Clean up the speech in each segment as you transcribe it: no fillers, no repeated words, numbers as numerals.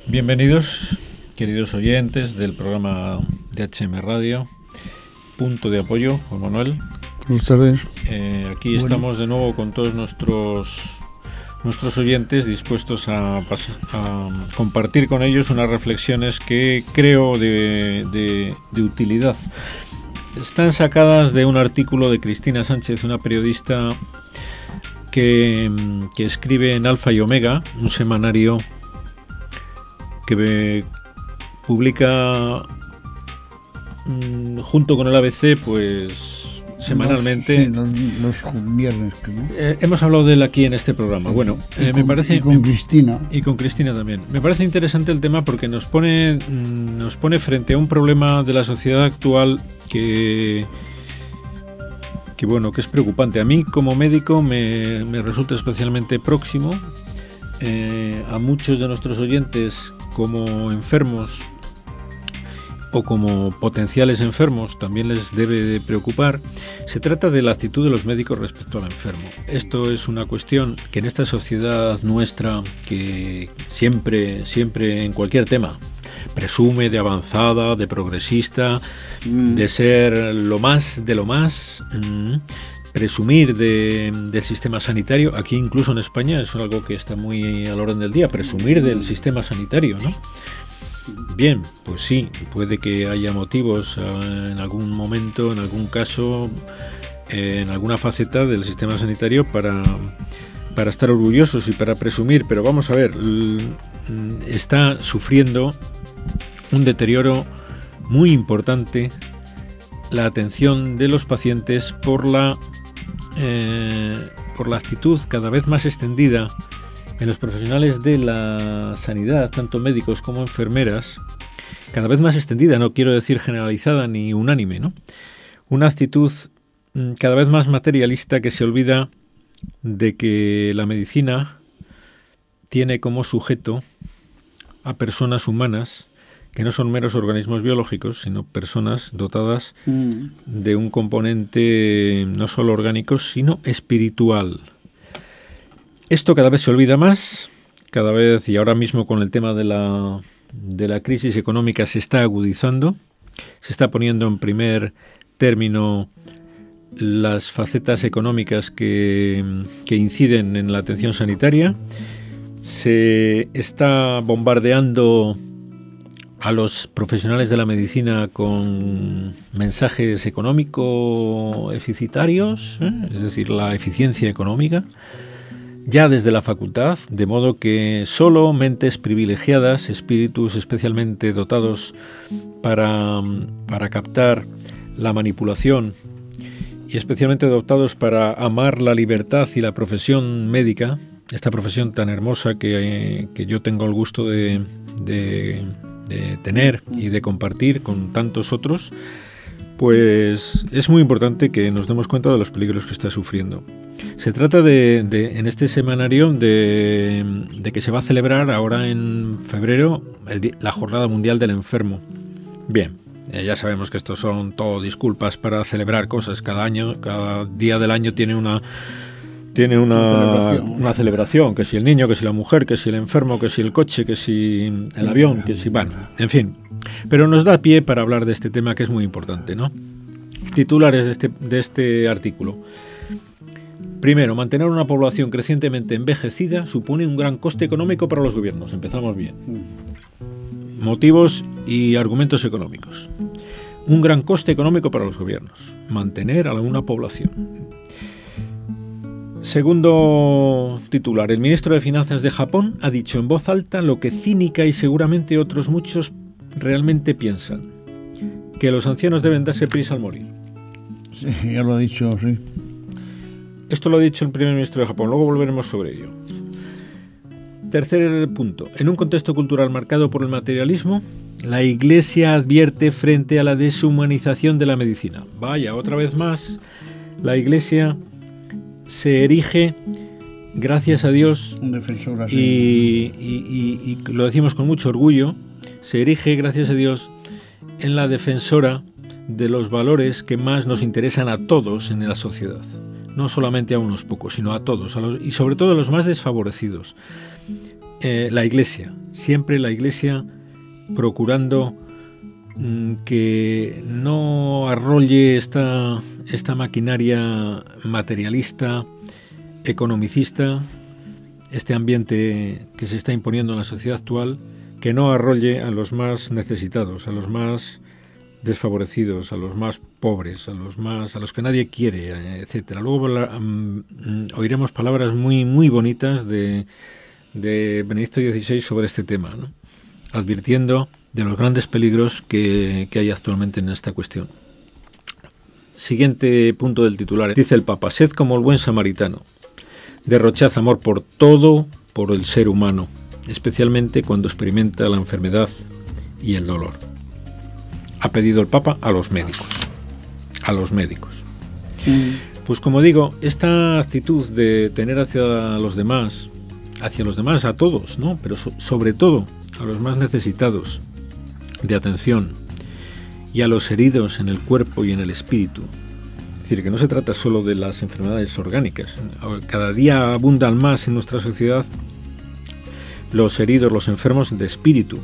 Bienvenidos, queridos oyentes del programa de HM Radio, Punto de Apoyo, Juan Manuel. Buenas tardes. Aquí estamos de nuevo con todos nuestros oyentes, dispuestos a compartir con ellos unas reflexiones que creo de utilidad. Están sacadas de un artículo de Cristina Sánchez, una periodista que escribe en Alfa y Omega, un semanario que publica junto con el ABC, pues semanalmente. Los viernes, ¿no? Hemos hablado de él aquí en este programa. Bueno, me parece, y con Cristina. Y con Cristina también. Me parece interesante el tema porque nos pone frente a un problema de la sociedad actual que es preocupante. A mí como médico me resulta especialmente próximo. A muchos de nuestros oyentes como enfermos o como potenciales enfermos también les debe de preocupar. Se trata de la actitud de los médicos respecto al enfermo. Esto es una cuestión que en esta sociedad nuestra, que siempre en cualquier tema presume de avanzada, de progresista, de ser lo más de lo más, presumir del sistema sanitario. Aquí incluso en España es algo que está muy al orden del día, presumir del sistema sanitario, ¿no? Bien, pues sí, puede que haya motivos en algún momento, en algún caso, en alguna faceta del sistema sanitario para estar orgullosos y para presumir, pero vamos a ver, está sufriendo un deterioro muy importante la atención de los pacientes por la actitud cada vez más extendida en los profesionales de la sanidad, tanto médicos como enfermeras, cada vez más extendida, no quiero decir generalizada ni unánime, ¿no? Una actitud cada vez más materialista que se olvida de que la medicina tiene como sujeto a personas humanas que no son meros organismos biológicos, sino personas dotadas de un componente no solo orgánico, sino espiritual. Esto cada vez se olvida más, cada vez, y ahora mismo con el tema de la crisis económica se está agudizando, se está poniendo en primer término las facetas económicas que inciden en la atención sanitaria, se está bombardeando a los profesionales de la medicina con mensajes económico-eficitarios, es decir, la eficiencia económica, ya desde la facultad, de modo que solo mentes privilegiadas, espíritus especialmente dotados para captar la manipulación y especialmente dotados para amar la libertad y la profesión médica, esta profesión tan hermosa que yo tengo el gusto de tener y de compartir con tantos otros, pues es muy importante que nos demos cuenta de los peligros que está sufriendo. Se trata en este semanario de que se va a celebrar ahora en febrero la Jornada Mundial del Enfermo. Bien, ya sabemos que estos son todo disculpas para celebrar cosas. Cada año, cada día del año tiene una celebración, que si el niño, que si la mujer, que si el enfermo, que si el coche, que si el avión, que si... Bueno, en fin. Pero nos da pie para hablar de este tema que es muy importante, ¿no? Titulares de este artículo. Primero, mantener una población crecientemente envejecida supone un gran coste económico para los gobiernos. Empezamos bien. Motivos y argumentos económicos. Un gran coste económico para los gobiernos. Mantener a una población. Segundo titular, el ministro de Finanzas de Japón ha dicho en voz alta lo que cínica y seguramente otros muchos realmente piensan, que los ancianos deben darse prisa al morir. Sí, ya lo ha dicho, sí. Esto lo ha dicho el primer ministro de Japón, luego volveremos sobre ello. Tercer punto, en un contexto cultural marcado por el materialismo, la Iglesia advierte frente a la deshumanización de la medicina. Vaya, otra vez más, la Iglesia se erige gracias a Dios, Un defensor así. y lo decimos con mucho orgullo, se erige, gracias a Dios, en la defensora de los valores que más nos interesan a todos en la sociedad. No solamente a unos pocos, sino a todos, y sobre todo a los más desfavorecidos. La Iglesia, siempre la Iglesia procurando que no arrolle esta maquinaria materialista, economicista, este ambiente que se está imponiendo en la sociedad actual, que no arrolle a los más necesitados, a los más desfavorecidos, a los más pobres, a los que nadie quiere, etcétera. Luego oiremos palabras muy muy bonitas de Benedicto XVI sobre este tema, ¿no? Advirtiendo de los grandes peligros que hay actualmente en esta cuestión. Siguiente punto del titular. Dice el Papa: sed como el buen samaritano, derrochad amor por todo, por el ser humano, especialmente cuando experimenta la enfermedad y el dolor. Ha pedido el Papa a los médicos. A los médicos. Pues como digo, esta actitud de tener hacia los demás, a todos, ¿no? Pero sobre todo a los más necesitados de atención y a los heridos en el cuerpo y en el espíritu. Es decir, que no se trata solo de las enfermedades orgánicas. Cada día abundan más en nuestra sociedad los heridos, los enfermos de espíritu.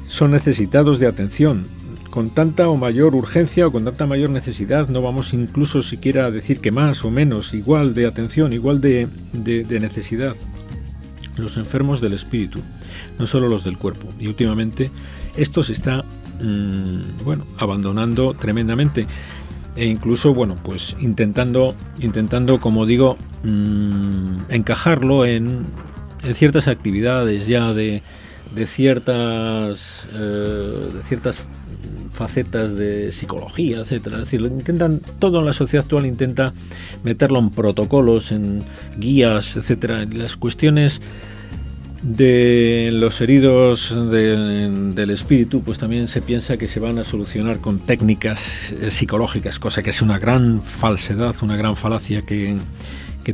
Son necesitados de atención, con tanta o mayor urgencia o con tanta mayor necesidad. No vamos incluso siquiera a decir que más o menos, igual de atención, igual de necesidad. Los enfermos del espíritu, no solo los del cuerpo. Y últimamente esto se está abandonando tremendamente, e incluso pues intentando, como digo, encajarlo en ciertas actividades ya de ciertas facetas de psicología, etcétera. Es decir, todo en la sociedad actual intenta meterlo en protocolos, en guías, etcétera. Las cuestiones de los heridos del espíritu, pues también se piensa que se van a solucionar con técnicas psicológicas, cosa que es una gran falsedad, una gran falacia que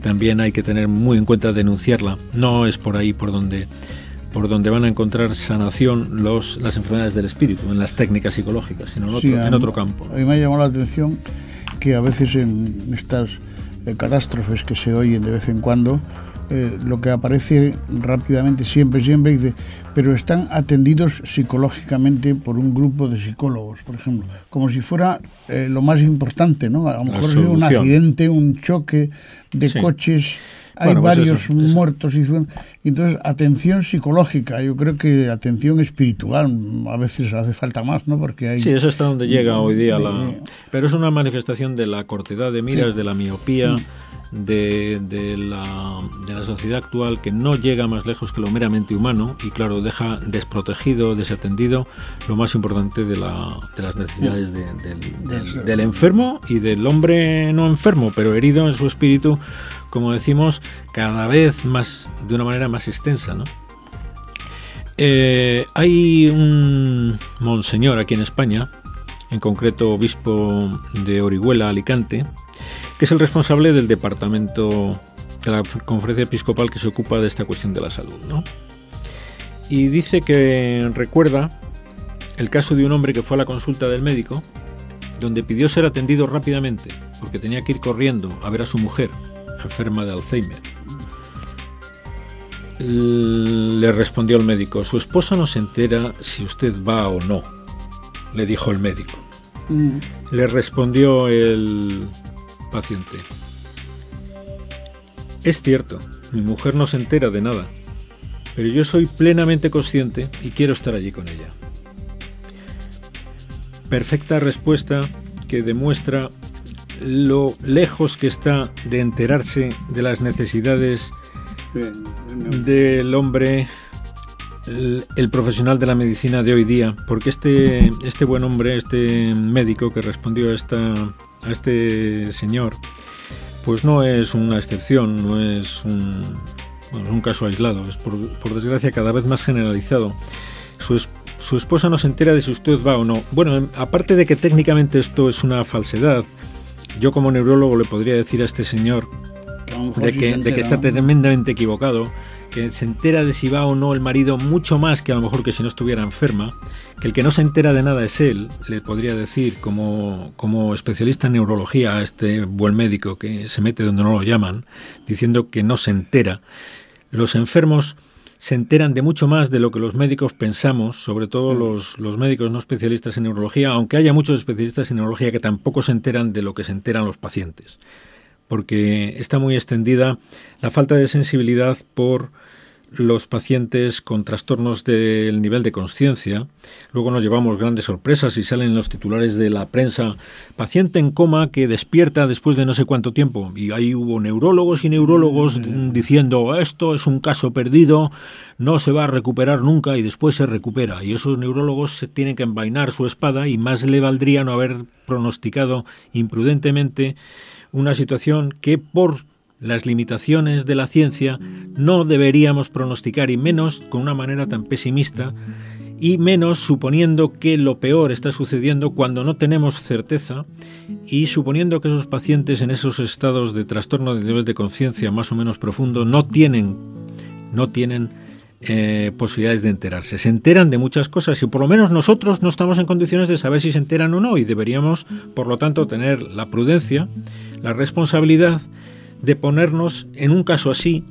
también hay que tener muy en cuenta, denunciarla. No es por ahí por donde van a encontrar sanación las enfermedades del espíritu, en las técnicas psicológicas, sino en otro campo. A mí me ha llamado la atención que a veces en estas catástrofes que se oyen de vez en cuando, lo que aparece rápidamente, siempre dice, pero están atendidos psicológicamente por un grupo de psicólogos, por ejemplo, como si fuera lo más importante, ¿no? A lo mejor un accidente, un choque de coches, hay varios muertos, y entonces atención psicológica. Yo creo que atención espiritual a veces hace falta más, ¿no? Porque hay... Sí, eso está donde llega hoy día pero es una manifestación de la cortedad de miras, de la miopía, de la sociedad actual, que no llega más lejos que lo meramente humano, y claro, deja desprotegido, desatendido lo más importante de las necesidades del enfermo y del hombre no enfermo, pero herido en su espíritu, como decimos, cada vez más, de una manera más extensa, ¿no? Hay un monseñor aquí en España, en concreto obispo de Orihuela, Alicante, que es el responsable del departamento de la Conferencia Episcopal que se ocupa de esta cuestión de la salud, ¿no? Y dice que recuerda el caso de un hombre que fue a la consulta del médico, donde pidió ser atendido rápidamente, porque tenía que ir corriendo a ver a su mujer, enferma de Alzheimer. Le respondió el médico: su esposa no se entera si usted va o no, le dijo el médico. Le respondió el paciente: es cierto, mi mujer no se entera de nada, pero yo soy plenamente consciente y quiero estar allí con ella. Perfecta respuesta que demuestra lo lejos que está de enterarse de las necesidades del hombre, el profesional de la medicina de hoy día, porque este buen hombre, este médico que respondió a este señor, pues no es una excepción, no es un caso aislado, es por desgracia cada vez más generalizado. Su esposa no se entera de si usted va o no. Bueno, aparte de que técnicamente esto es una falsedad, yo como neurólogo le podría decir a este señor de que está tremendamente equivocado, que se entera de si va o no el marido mucho más que a lo mejor que si no estuviera enferma, que el que no se entera de nada es él, le podría decir como especialista en neurología a este buen médico que se mete donde no lo llaman, diciendo que no se entera. Los enfermos se enteran de mucho más de lo que los médicos pensamos, sobre todo los médicos no especialistas en neurología, aunque haya muchos especialistas en neurología que tampoco se enteran de lo que se enteran los pacientes, porque está muy extendida la falta de sensibilidad por los pacientes con trastornos del nivel de conciencia. Luego nos llevamos grandes sorpresas y salen los titulares de la prensa: paciente en coma que despierta después de no sé cuánto tiempo. Y ahí hubo neurólogos y neurólogos diciendo: esto es un caso perdido, no se va a recuperar nunca, y después se recupera. Y esos neurólogos se tienen que envainar su espada, y más le valdría no haber pronosticado imprudentemente una situación que por las limitaciones de la ciencia no deberíamos pronosticar, y menos con una manera tan pesimista, y menos suponiendo que lo peor está sucediendo cuando no tenemos certeza, y suponiendo que esos pacientes en esos estados de trastorno de nivel de conciencia más o menos profundo no tienen posibilidades de enterarse. Se enteran de muchas cosas, y por lo menos nosotros no estamos en condiciones de saber si se enteran o no, y deberíamos, por lo tanto, tener la prudencia, la responsabilidad de ponernos, en un caso así,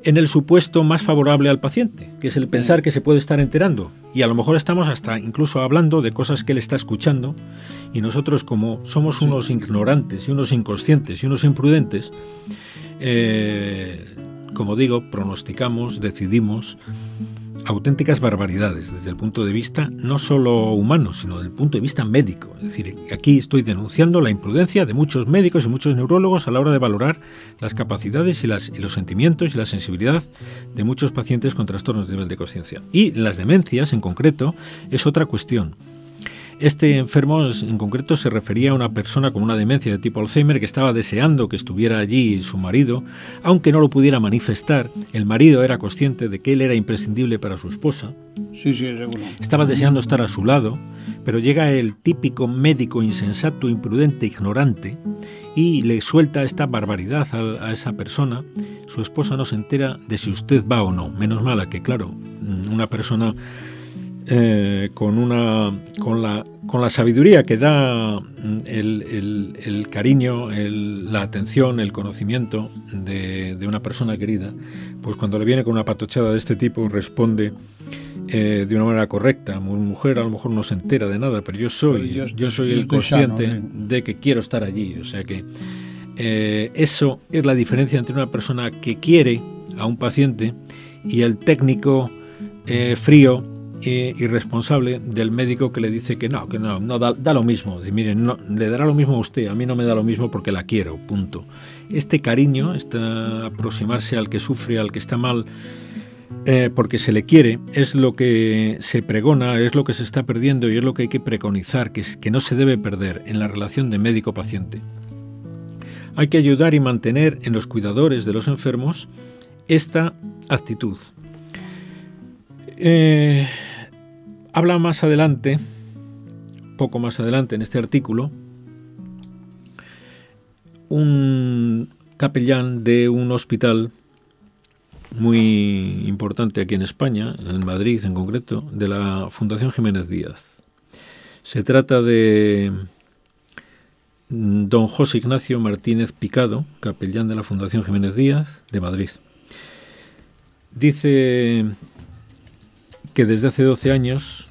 en el supuesto más favorable al paciente, que es el pensar que se puede estar enterando. Y a lo mejor estamos hasta incluso hablando de cosas que él está escuchando, y nosotros, como somos unos ignorantes y unos inconscientes y unos imprudentes, como digo, pronosticamos, decidimos auténticas barbaridades desde el punto de vista no solo humano, sino desde el punto de vista médico. Es decir, aquí estoy denunciando la imprudencia de muchos médicos y muchos neurólogos a la hora de valorar las capacidades y los sentimientos y la sensibilidad de muchos pacientes con trastornos de nivel de conciencia. Y las demencias, en concreto, es otra cuestión. Este enfermo en concreto se refería a una persona con una demencia de tipo Alzheimer que estaba deseando que estuviera allí su marido, aunque no lo pudiera manifestar. El marido era consciente de que él era imprescindible para su esposa. Sí, seguro. Estaba deseando estar a su lado, pero llega el típico médico insensato, imprudente, ignorante, y le suelta esta barbaridad a esa persona. Su esposa no se entera de si usted va o no. Menos mala que, claro, una persona con la sabiduría que da el cariño, la atención, el conocimiento de una persona querida, pues cuando le viene con una patochada de este tipo responde de una manera correcta. Mi mujer a lo mejor no se entera de nada, pero yo soy el consciente de que quiero estar allí. O sea que eso es la diferencia entre una persona que quiere a un paciente y el técnico frío irresponsable del médico que le dice que no da lo mismo. Dice, miren, no, le dará lo mismo a usted, a mí no me da lo mismo porque la quiero, punto. Este cariño, aproximarse al que sufre, al que está mal, porque se le quiere, es lo que se pregona, es lo que se está perdiendo, y es lo que hay que preconizar, que no se debe perder en la relación de médico-paciente. Hay que ayudar y mantener en los cuidadores de los enfermos esta actitud. Habla más adelante, poco más adelante en este artículo, un capellán de un hospital muy importante aquí en España, en Madrid en concreto, de la Fundación Jiménez Díaz. Se trata de don José Ignacio Martínez Picado, capellán de la Fundación Jiménez Díaz de Madrid. Dice que desde hace 12 años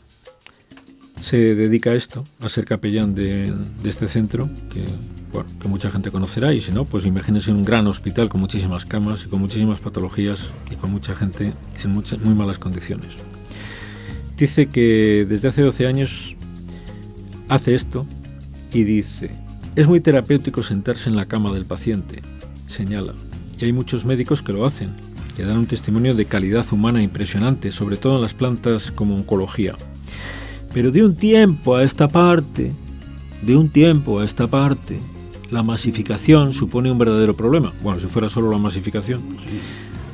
se dedica a esto, a ser capellán de este centro, que mucha gente conocerá, y si no, pues imagínense un gran hospital con muchísimas camas y con muchísimas patologías y con mucha gente en muy malas condiciones. Dice que desde hace 12 años hace esto, y dice: es muy terapéutico sentarse en la cama del paciente, señala, y hay muchos médicos que lo hacen, que dan un testimonio de calidad humana impresionante, sobre todo en las plantas como oncología. Pero de un tiempo a esta parte, la masificación supone un verdadero problema. Bueno, si fuera solo la masificación,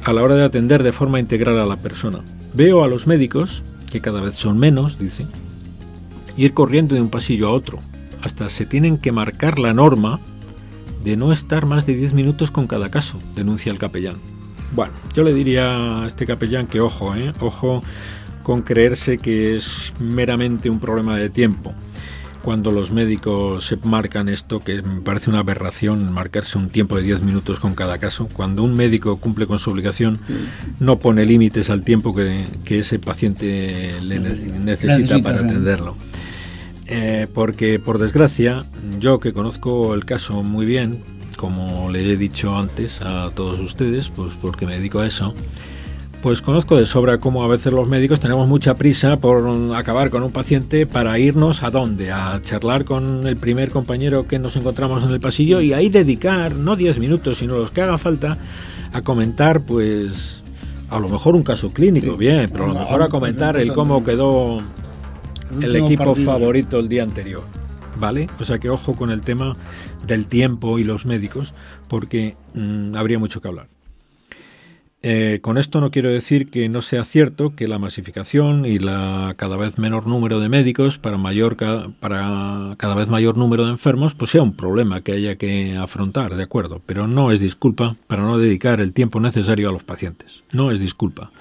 a la hora de atender de forma integral a la persona. Veo a los médicos, que cada vez son menos, dice, ir corriendo de un pasillo a otro. Hasta se tienen que marcar la norma de no estar más de 10 minutos con cada caso, denuncia el capellán. Bueno, yo le diría a este capellán que ojo con creerse que es meramente un problema de tiempo, cuando los médicos se marcan esto, que me parece una aberración, marcarse un tiempo de 10 minutos con cada caso. Cuando un médico cumple con su obligación, no pone límites al tiempo que ese paciente necesita para atenderlo. Porque, por desgracia, yo que conozco el caso muy bien, como le he dicho antes a todos ustedes, pues porque me dedico a eso, pues conozco de sobra cómo a veces los médicos tenemos mucha prisa por acabar con un paciente para irnos ¿a dónde? A charlar con el primer compañero que nos encontramos en el pasillo y ahí dedicar, no 10 minutos, sino los que haga falta, a comentar, pues, a lo mejor un caso clínico, bien, pero a lo mejor a comentar el cómo quedó el equipo favorito el día anterior, ¿vale? O sea que ojo con el tema del tiempo y los médicos, porque habría mucho que hablar. Con esto no quiero decir que no sea cierto que la masificación y la cada vez menor número de médicos para cada vez mayor número de enfermos pues sea un problema que haya que afrontar, de acuerdo, pero no es disculpa para no dedicar el tiempo necesario a los pacientes. No es disculpa,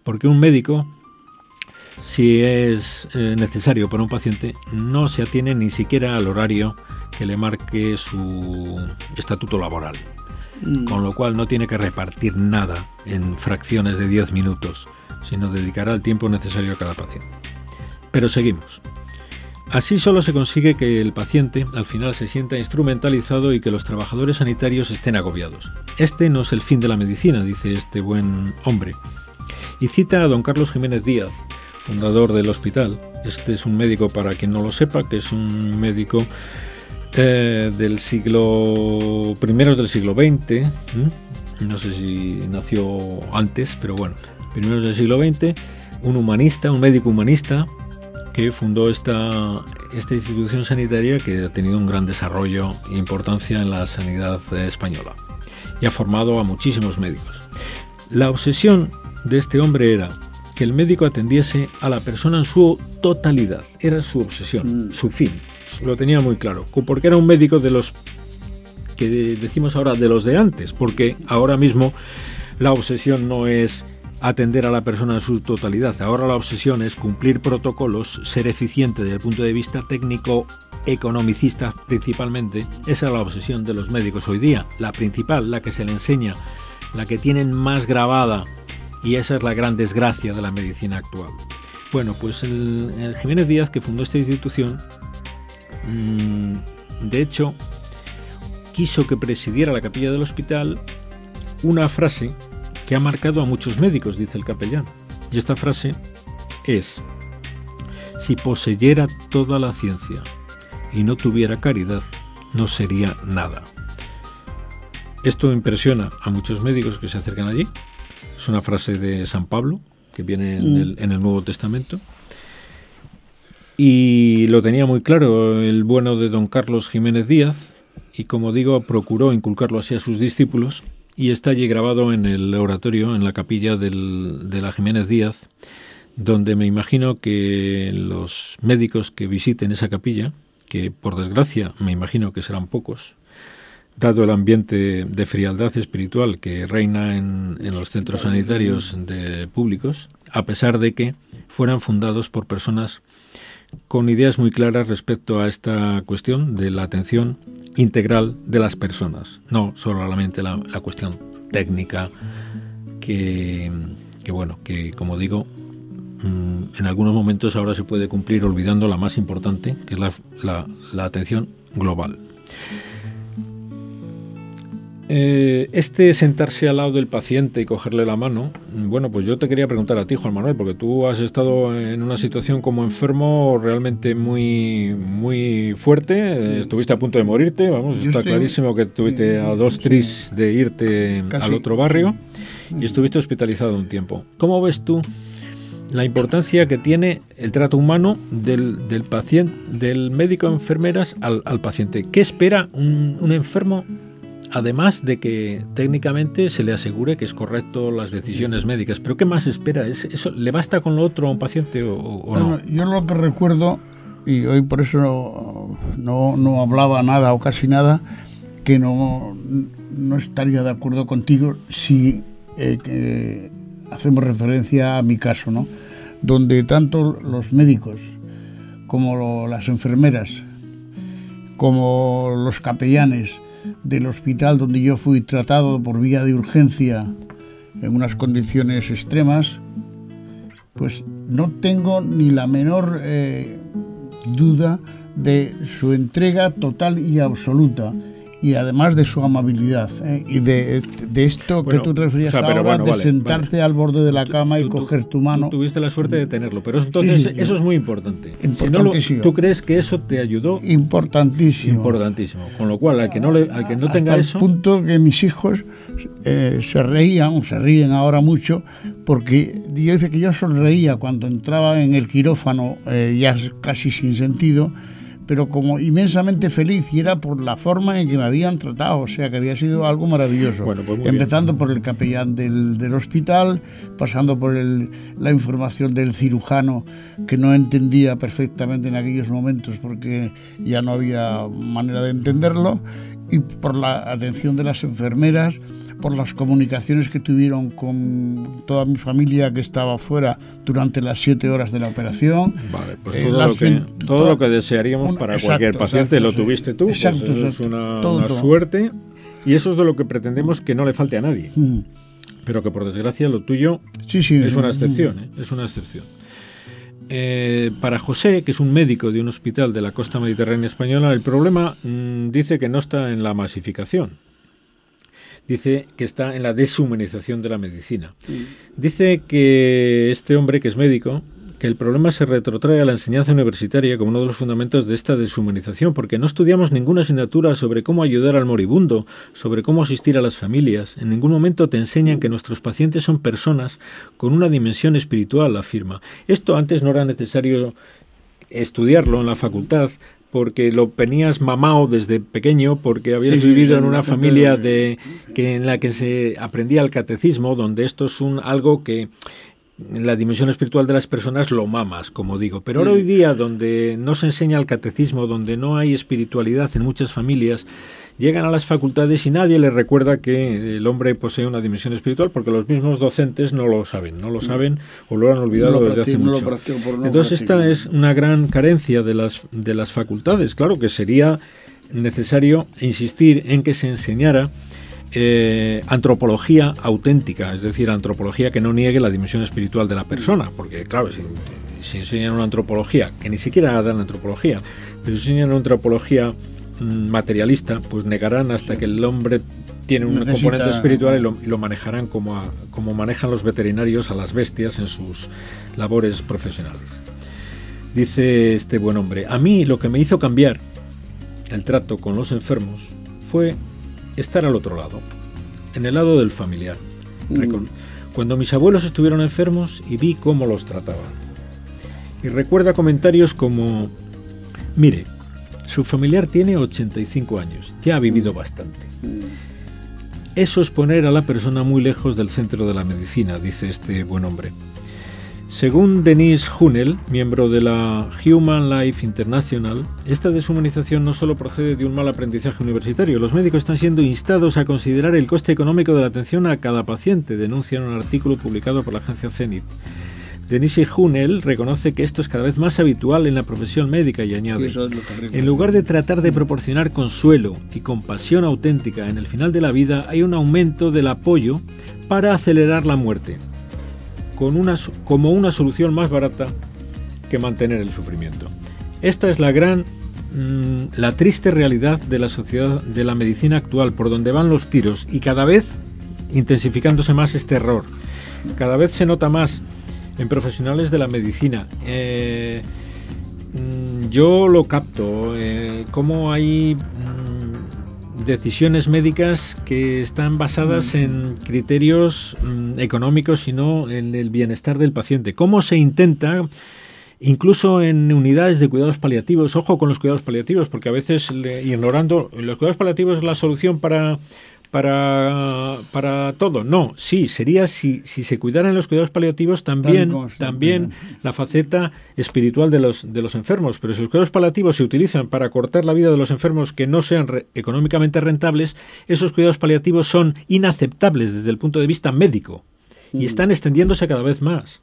porque un médico, si es necesario para un paciente, no se atiene ni siquiera al horario que le marque su estatuto laboral. Con lo cual no tiene que repartir nada en fracciones de 10 minutos, sino dedicará el tiempo necesario a cada paciente. Pero seguimos. Así solo se consigue que el paciente al final se sienta instrumentalizado y que los trabajadores sanitarios estén agobiados. Este no es el fin de la medicina, dice este buen hombre. Y cita a don Carlos Jiménez Díaz, fundador del hospital. Este es un médico, para quien no lo sepa, que es un médico del siglo primeros del siglo XX, no sé si nació antes, pero bueno, primeros del siglo XX, un humanista, un médico humanista que fundó esta institución sanitaria que ha tenido un gran desarrollo e importancia en la sanidad española y ha formado a muchísimos médicos. La obsesión de este hombre era que el médico atendiese a la persona en su totalidad, era su obsesión, su fin. Lo tenía muy claro, porque era un médico de los que decimos ahora de los de antes, porque ahora mismo la obsesión no es atender a la persona en su totalidad, ahora la obsesión es cumplir protocolos, ser eficiente desde el punto de vista técnico, economicista principalmente. Esa es la obsesión de los médicos hoy día, la principal, la que se le enseña, la que tienen más grabada, y esa es la gran desgracia de la medicina actual. Bueno, pues el Jiménez Díaz, que fundó esta institución, de hecho, quiso que presidiera la capilla del hospital una frase que ha marcado a muchos médicos, dice el capellán. Y esta frase es: si poseyera toda la ciencia y no tuviera caridad, no sería nada. Esto impresiona a muchos médicos que se acercan allí. Es una frase de San Pablo, que viene en el Nuevo Testamento. Y lo tenía muy claro el bueno de don Carlos Jiménez Díaz, y como digo, procuró inculcarlo así a sus discípulos, y está allí grabado en el oratorio, en la capilla de la Jiménez Díaz, donde me imagino que los médicos que visiten esa capilla, que por desgracia me imagino que serán pocos, dado el ambiente de frialdad espiritual que reina en los centros sanitarios públicos, a pesar de que fueran fundados por personas con ideas muy claras respecto a esta cuestión de la atención integral de las personas, no solamente la cuestión técnica que bueno, que como digo, en algunos momentos ahora se puede cumplir olvidando la más importante, que es la atención global. Este sentarse al lado del paciente y cogerle la mano, bueno, pues yo te quería preguntar a ti, Juan Manuel, porque tú has estado en una situación como enfermo realmente muy, muy fuerte, estuviste a punto de morirte, vamos, está clarísimo que estuviste a 2 tris de irte al otro barrio y estuviste hospitalizado un tiempo. ¿Cómo ves tú la importancia que tiene el trato humano del paciente, del médico enfermeras al paciente? ¿Qué espera un enfermo? Además de que técnicamente se le asegure que es correcto las decisiones médicas, pero ¿qué más espera? ¿Eso le basta con lo otro a un paciente o no? Yo lo que recuerdo, y hoy por eso no hablaba nada o casi nada, que no estaría de acuerdo contigo si hacemos referencia a mi caso, ¿no? Donde tanto los médicos como las enfermeras, como los capellanes del hospital donde yo fui tratado por vía de urgencia en unas condiciones extremas, pues no tengo ni la menor duda de su entrega total y absoluta, y además de su amabilidad, y de esto que tú te referías ahora, de sentarte al borde de la cama y coger tu mano. Tú tuviste la suerte de tenerlo, pero entonces sí, eso es muy importante. Importantísimo. ¿Tú crees que eso te ayudó? Importantísimo. Importantísimo. Con lo cual, al que no tenga hasta eso... el punto que mis hijos se ríen ahora mucho, porque yo dice que yo sonreía cuando entraba en el quirófano, ya casi sin sentido, pero como inmensamente feliz, y era por la forma en que me habían tratado, o sea que había sido algo maravilloso. Bueno, pues empezando por el capellán del hospital, pasando por la información del cirujano, que no entendía perfectamente en aquellos momentos porque ya no había manera de entenderlo, y por la atención de las enfermeras, por las comunicaciones que tuvieron con toda mi familia que estaba fuera durante las 7 horas de la operación. Vale, pues todo lo que desearíamos para cualquier paciente lo tuviste tú. Exacto, pues eso es una suerte, y eso es de lo que pretendemos que no le falte a nadie. Pero que por desgracia lo tuyo es una excepción. Es una excepción. Para José, que es un médico de un hospital de la costa mediterránea española, el problema dice que no está en la masificación. Dice que está en la deshumanización de la medicina. Dice que este hombre, que es médico, que el problema se retrotrae a la enseñanza universitaria como uno de los fundamentos de esta deshumanización, porque no estudiamos ninguna asignatura sobre cómo ayudar al moribundo, sobre cómo asistir a las familias. En ningún momento te enseñan que nuestros pacientes son personas con una dimensión espiritual, afirma. Esto antes no era necesario estudiarlo en la facultad, porque lo tenías mamado desde pequeño, porque habías vivido en una familia en la que se aprendía el catecismo, donde esto es algo que en la dimensión espiritual de las personas lo mamas, como digo. Pero ahora hoy día, donde no se enseña el catecismo, donde no hay espiritualidad en muchas familias, llegan a las facultades y nadie les recuerda que el hombre posee una dimensión espiritual, porque los mismos docentes no lo saben o lo han olvidado desde hace mucho. Entonces esta es una gran carencia de las facultades. Claro que sería necesario insistir en que se enseñara antropología auténtica, es decir, antropología que no niegue la dimensión espiritual de la persona, porque claro, si enseñan una antropología, que ni siquiera dan antropología, pero si enseñan una antropología materialista, pues negarán hasta que el hombre tiene un componente espiritual y lo manejarán como manejan los veterinarios a las bestias en sus labores profesionales. Dice este buen hombre: a mí lo que me hizo cambiar el trato con los enfermos fue estar al otro lado, en el lado del familiar. Cuando mis abuelos estuvieron enfermos y vi cómo los trataban. Y recuerda comentarios como: mire, su familiar tiene 85 años, ya ha vivido bastante. Eso es poner a la persona muy lejos del centro de la medicina, dice este buen hombre. Según Denise Hunnell, miembro de la Human Life International, esta deshumanización no solo procede de un mal aprendizaje universitario. Los médicos están siendo instados a considerar el coste económico de la atención a cada paciente, denuncia en un artículo publicado por la agencia Zenith. Denise Hunnell reconoce que esto es cada vez más habitual en la profesión médica y añade: en lugar de tratar de proporcionar consuelo y compasión auténtica en el final de la vida, hay un aumento del apoyo para acelerar la muerte, como una solución más barata que mantener el sufrimiento. Esta es la triste realidad de la sociedad, de la medicina actual, por donde van los tiros, y cada vez intensificándose más este error. Cada vez se nota más en profesionales de la medicina. Yo lo capto, cómo hay decisiones médicas que están basadas en criterios económicos y no en el bienestar del paciente. Cómo se intenta, incluso en unidades de cuidados paliativos, ojo con los cuidados paliativos, porque a veces ignorando, los cuidados paliativos es la solución para para todo. No, sí, sería si se cuidaran los cuidados paliativos también la faceta espiritual de los enfermos. Pero si los cuidados paliativos se utilizan para cortar la vida de los enfermos que no sean económicamente rentables, esos cuidados paliativos son inaceptables desde el punto de vista médico y están extendiéndose cada vez más.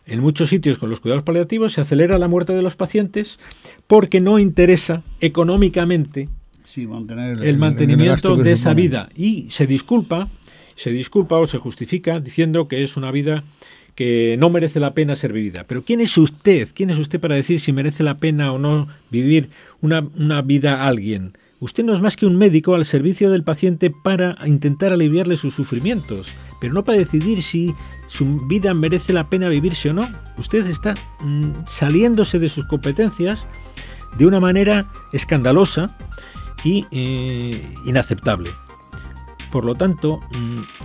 En muchos sitios con los cuidados paliativos se acelera la muerte de los pacientes porque no interesa económicamente el mantenimiento de esa vida, y se disculpa o se justifica diciendo que es una vida que no merece la pena ser vivida. Pero ¿quién es usted? ¿Quién es usted para decir si merece la pena o no vivir una vida a alguien? Usted no es más que un médico al servicio del paciente para intentar aliviarle sus sufrimientos, pero no para decidir si su vida merece la pena vivirse o no. Usted está saliéndose de sus competencias de una manera escandalosa y inaceptable. Por lo tanto,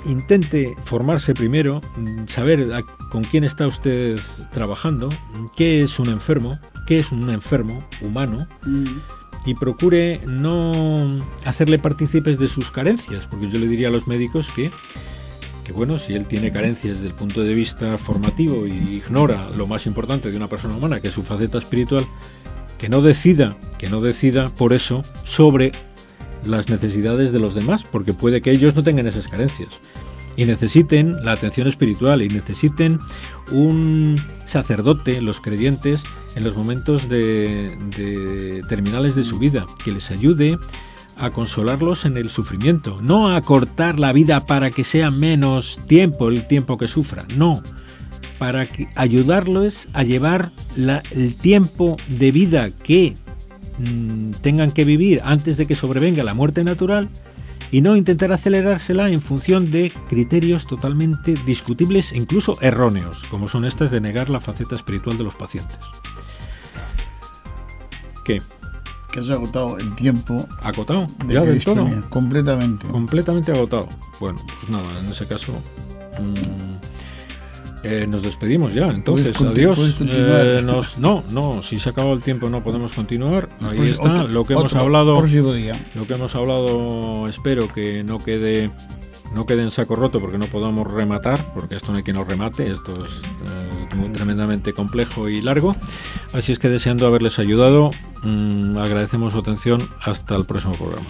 intente formarse primero, saber con quién está usted trabajando, qué es un enfermo humano, y procure no hacerle partícipes de sus carencias, porque yo le diría a los médicos que bueno, si él tiene carencias desde el punto de vista formativo y ignora lo más importante de una persona humana, que es su faceta espiritual, que no decida por eso sobre las necesidades de los demás, porque puede que ellos no tengan esas carencias y necesiten la atención espiritual y necesiten un sacerdote, los creyentes, en los momentos de terminales de su vida, que les ayude a consolarlos en el sufrimiento, no a cortar la vida para que sea menos tiempo el tiempo que sufran, no, para ayudarlos a llevar el tiempo de vida que tengan que vivir antes de que sobrevenga la muerte natural, y no intentar acelerársela en función de criterios totalmente discutibles e incluso erróneos, como son estas de negar la faceta espiritual de los pacientes. ¿Qué? Que has agotado el tiempo. ¿Agotado? ¿Ya del todo? Completamente. Completamente agotado. Bueno, pues nada, en ese caso nos despedimos ya, entonces, adiós. Si se ha acabado el tiempo no podemos continuar. Ahí está, lo que hemos hablado. Lo que hemos hablado, espero que no quede en saco roto, porque no podamos rematar, porque esto no hay quien lo remate, esto es tremendamente complejo y largo. Así es que, deseando haberles ayudado, agradecemos su atención. Hasta el próximo programa.